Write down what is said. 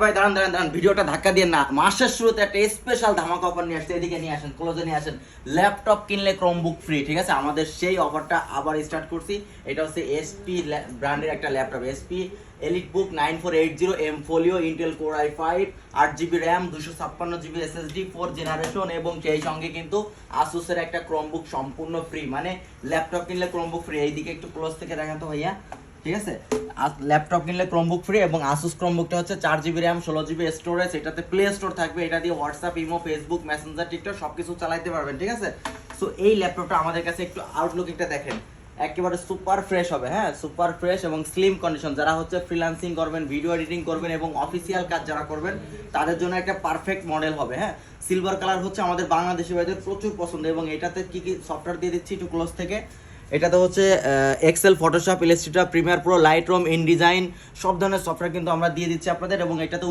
ভাই দাঁড়ান ভিডিওটা ধাক্কা দিয়ে না, মাসের শুরুতে একটা স্পেশাল ধামাকা অফার নিয়ে আসছে, এদিকে নিয়ে আসেন, ক্লোজে নিয়ে আসেন। ল্যাপটপ কিনলে ক্রোমবুক ফ্রি, ঠিক আছে? আমাদের সেই অফারটা আবার স্টার্ট করছি। এটা হচ্ছে এসপি ব্র্যান্ডের একটা laptop, SP EliteBook 9480 M folio, Intel Core i5, 8GB RAM, 256GB SSD, 4th generation, এবং সেই সঙ্গে কিন্তু আসুসের একটা ক্রোমবুক সম্পূর্ণ ফ্রি। মানে ল্যাপটপ কিনলে ক্রোমবুক ফ্রি। এইদিকে একটু ক্লোজ থেকে দেখান তো ভাইয়া, ঠিক আছে? ল্যাপটপ কিনলে ক্রোমবুক ফ্রি, এবং আসুস ক্রোমবুকটা হচ্ছে 4GB র্যাম, 16GB স্টোরেজ, এটাতে প্লে স্টোর থাকবে, এটা দিয়ে WhatsApp, imo, Facebook, Messenger, TikTok সবকিছু চালাতে পারবেন, ঠিক আছে? সো এই ল্যাপটপটা আমাদের কাছে একটু আউটলুকিংটা দেখেন, একেবারে সুপার ফ্রেশ হবে, হ্যাঁ সুপার ফ্রেশ এবং স্লিম কন্ডিশন। যারা হচ্ছে ফ্রিল্যান্সিং করবেন, ভিডিও এডিটিং করবেন এবং অফিসিয়াল কাজ যারা করবেন তাদের জন্য একটা পারফেক্ট মডেল হবে, হ্যাঁ। সিলভার কালার হচ্ছে আমাদের বাংলাদেশি ভাইদের প্রচুর পছন্দ, এবং এটাতে কি কি সফটওয়্যার দিয়ে দিচ্ছি একটু ক্লোজ থেকে। এটাতে হচ্ছে Excel, Photoshop, Illustrator, Premiere Pro, Lightroom, InDesign সব ধরনের সফটওয়্যার কিন্তু আমরা দিয়ে দিচ্ছি আপনাদের, এবং এটাতে